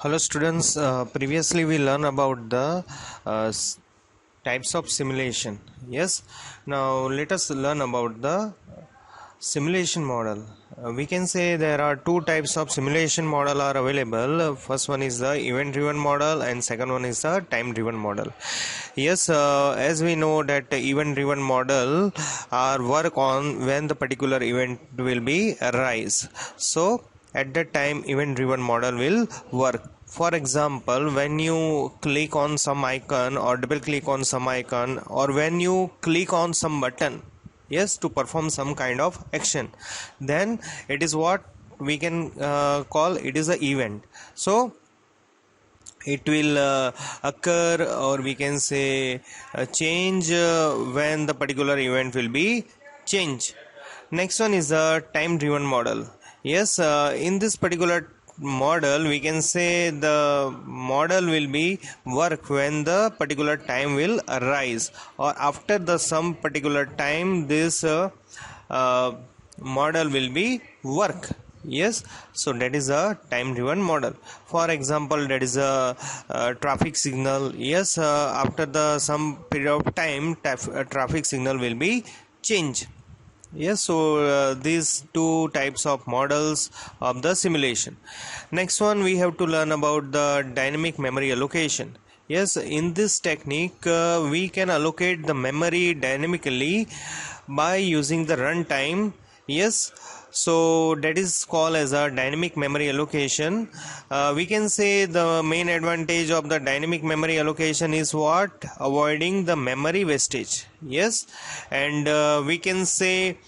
Hello students, previously we learned about the types of simulation. Yes, now let us learn about the simulation model. We can say there are two types of simulation model are available. First one is the event driven model and second one is the time driven model. Yes, as we know that event driven model are work on when the particular event will be arise. So at that time event driven model will work. For example, when you click on some icon or double click on some icon, or when you click on some button, yes, to perform some kind of action, then it is what we can call it is a event. So it will occur, or we can say change when the particular event will be changed. Next one is a time driven model. Yes, in this particular model we can say the model will be work when the particular time will arise, or after the some particular time this uh, model will be work. Yes, so that is a time driven model. For example, that is a traffic signal. Yes, after the some period of time traffic signal will be changed. Yes, so these two types of models of the simulation. Next one, we have to learn about the dynamic memory allocation. Yes, in this technique we can allocate the memory dynamically by using the runtime. Yes, so that is called as a dynamic memory allocation. We can say the main advantage of the dynamic memory allocation is what? Avoiding the memory wastage. Yes, and we can say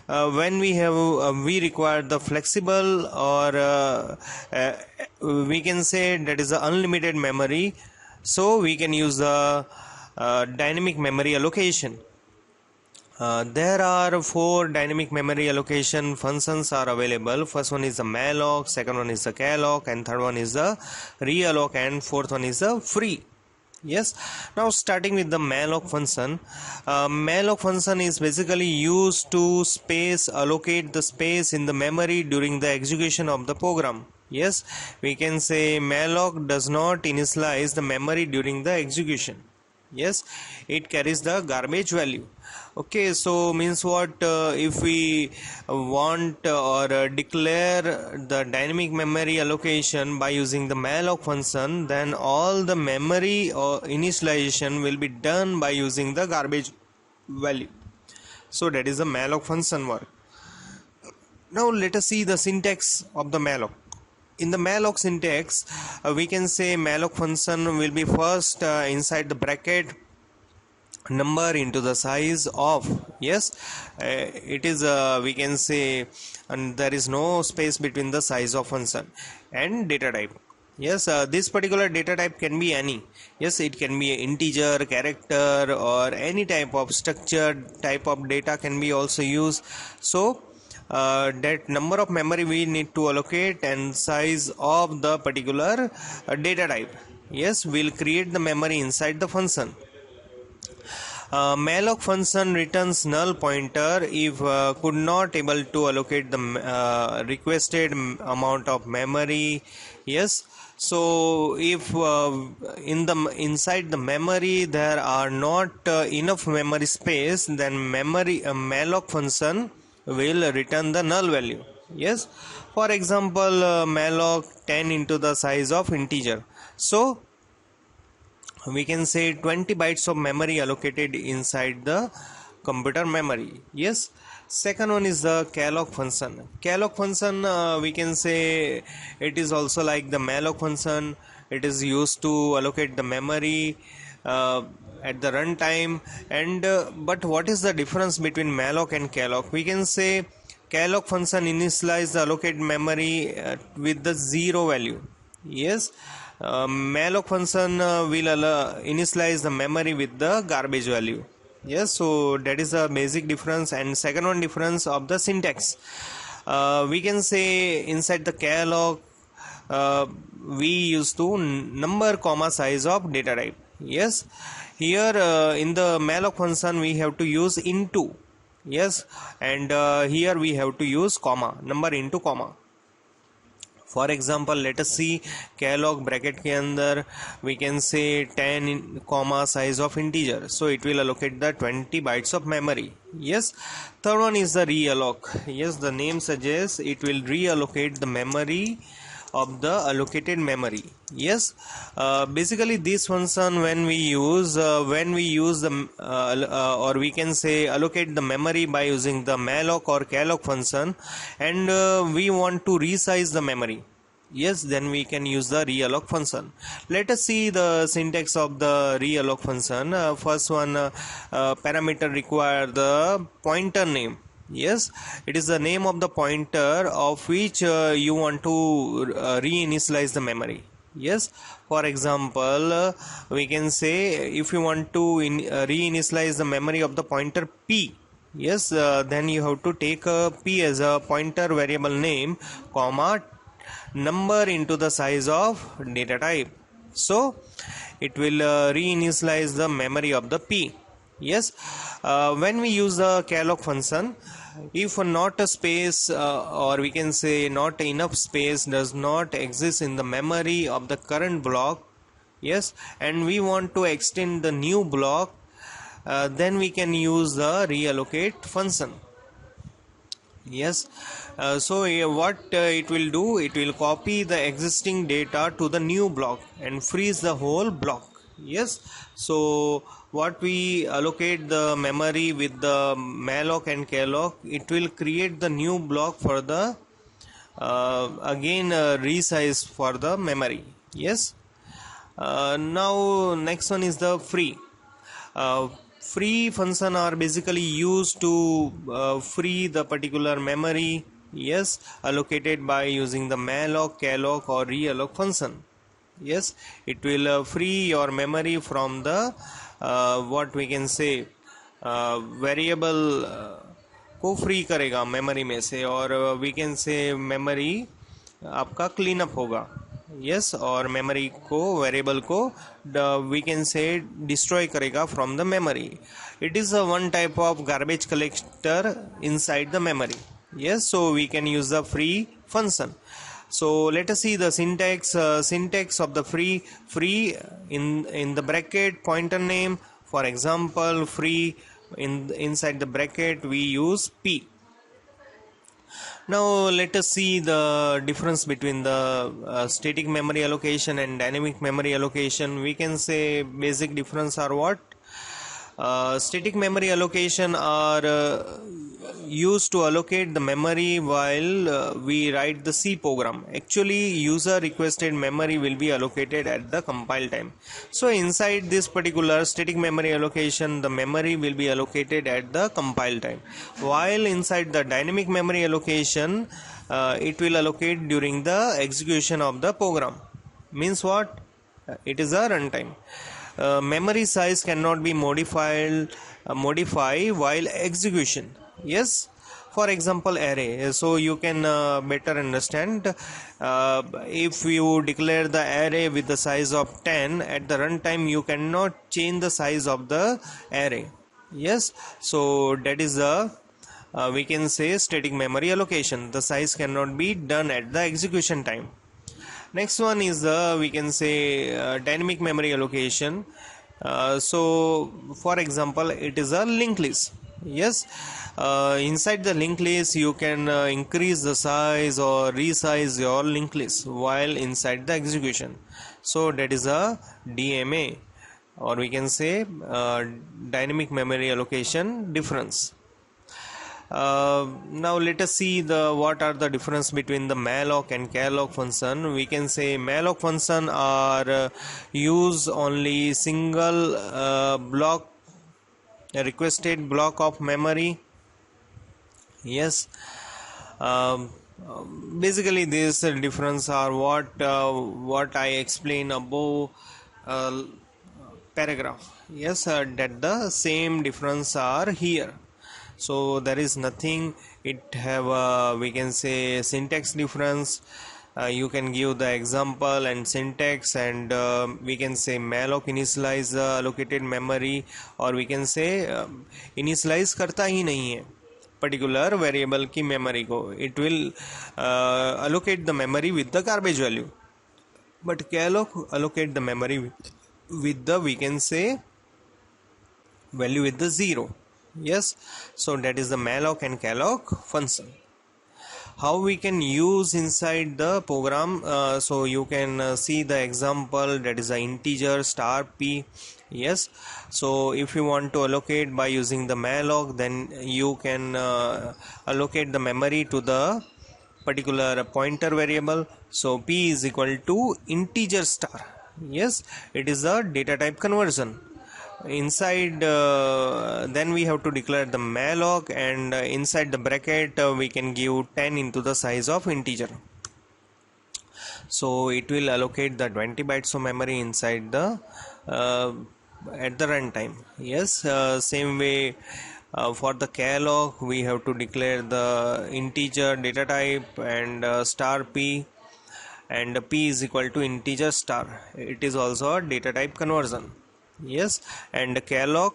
when we require the flexible, or we can say that is the unlimited memory, so we can use the dynamic memory allocation. There are four dynamic memory allocation functions are available. First one is the malloc, second one is the calloc, and third one is the realloc, and fourth one is the free. Yes, now starting with the malloc function. Malloc function is basically used to allocate the space in the memory during the execution of the program. Yes, we can say malloc does not initialize the memory during the execution. Yes, it carries the garbage value. Okay, so means what? If we want or declare the dynamic memory allocation by using the malloc function, then all the memory or initialization will be done by using the garbage value. So that is the malloc function work. Now let us see the syntax of the malloc. In the malloc syntax, we can say malloc function will be first inside the bracket number into the size of. Yes, it is we can say, and there is no space between the size of function and data type. Yes, this particular data type can be any. Yes, it can be integer, character, or any type of structured type of data can be also used. So that number of memory we need to allocate and size of the particular data type. Yes, we'll create the memory inside the function. Malloc function returns null pointer if could not able to allocate the requested amount of memory. Yes, so if inside the memory there are not enough memory space, then malloc function will return the null value. Yes, for example, malloc 10 into the size of integer, so we can say 20 bytes of memory allocated inside the computer memory. Yes, second one is the calloc function. Calloc function, we can say it is also like the malloc function. It is used to allocate the memory at the runtime. And but what is the difference between malloc and calloc? We can say calloc function initialize the allocated memory with the 0 value. Yes, malloc function will initialize the memory with the garbage value. Yes, so that is the basic difference. And second one difference of the syntax, we can say inside the calloc we used to number comma size of data type. Yes, here in the malloc function we have to use into. Yes, and here we have to use comma, number into comma. For example let us see कैलॉग bracket के अंदर we can say 10 comma size of integer, so it will allocate the 20 bytes of memory. Yes, third one is the realloc. Yes, the name suggests it will reallocate the memory of the allocated memory. Yes, basically this function when we use the or we can say allocate the memory by using the malloc or calloc function, and we want to resize the memory. Yes, then we can use the realloc function. Let us see the syntax of the realloc function. First one, parameter require the pointer name. Yes, it is the name of the pointer of which you want to reinitialize the memory. Yes, for example, we can say if you want to reinitialize the memory of the pointer p. Yes, then you have to take p as a pointer variable name, comma, number into the size of data type, so it will reinitialize the memory of the p. Yes, when we use the calloc function, if not a space or we can say not enough space does not exist in the memory of the current block, yes, and we want to extend the new block, then we can use the reallocate function. Yes, so what it will do, it will copy the existing data to the new block and freeze the whole block. Yes, so what we allocate the memory with the malloc and calloc, it will create the new block for the again resize for the memory. Yes, now next one is the free. Free function are basically used to free the particular memory, yes, allocated by using the malloc, calloc or realloc function. Yes, it will free your memory from the what we can say variable को free करेगा memory में से, और we can say memory आपका clean up होगा. Yes, और memory को variable को वी कैन से डिस्ट्रॉय करेगा from the memory. It is a one type of garbage collector inside the memory. Yes, so we can use the free function. So let us see the syntax of the free in the bracket pointer name. For example, free inside the bracket we use p. Now let us see the difference between the static memory allocation and dynamic memory allocation. We can say basic difference are what? Static memory allocation are used to allocate the memory while we write the C program. Actually, user requested memory will be allocated at the compile time. So inside this particular static memory allocation, the memory will be allocated at the compile time, while inside the dynamic memory allocation, it will allocate during the execution of the program. Means what? It is a runtime. Memory size cannot be modify while execution. Yes, for example array, so you can better understand, if you declare the array with the size of 10 at the runtime, you cannot change the size of the array. Yes, so that is the we can say static memory allocation. The size cannot be done at the execution time. Next one is we can say dynamic memory allocation. So for example, it is a linked list. Yes, inside the linked list you can increase the size or resize your linked list while inside the execution. So that is a DMA, or we can say dynamic memory allocation difference. Now let us see what are the difference between the malloc and calloc function. We can say malloc function are use only single block, a requested block of memory. Yes, basically this difference are what I explained above paragraph. Yes, that the same difference are here. So there is nothing. It have we can say syntax difference. You can give the example and syntax, and we can say malloc initialize the allocated memory, or we can say initialize करता ही नहीं है, particular variable की memory को. It will allocate the memory with the garbage value. But calloc allocate the memory with the, we can say, value with the 0. Yes, so that is the malloc and calloc function. How we can use inside the program, so you can see the example, that is the integer star p. Yes, so if you want to allocate by using the malloc, then you can allocate the memory to the particular pointer variable. So p is equal to integer star. Yes, it is a data type conversion. Inside then we have to declare the malloc, and inside the bracket we can give 10 into the size of integer. So it will allocate the 20 bytes of memory inside the at the runtime. Yes, same way for the calloc we have to declare the integer data type and star p, and p is equal to integer star. It is also a data type conversion. Yes, and calloc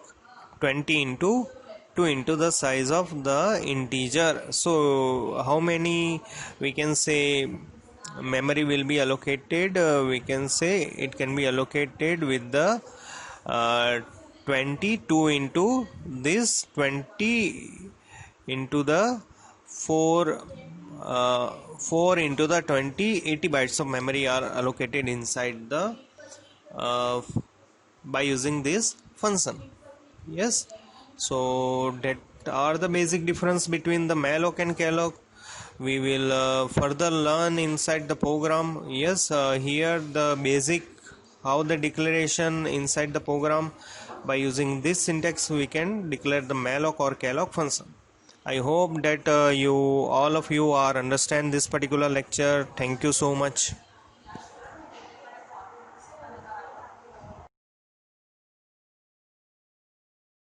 20 into 2 into the size of the integer. So how many, we can say, memory will be allocated? We can say it can be allocated with the 22 into this 20 into the 4 into the 20, 80 bytes of memory are allocated inside the by using this function. Yes, so that are the basic difference between the malloc and calloc. We will further learn inside the program. Yes, here the basic, how the declaration inside the program, by using this syntax we can declare the malloc or calloc function. I hope that all of you are understand this particular lecture. Thank you so much.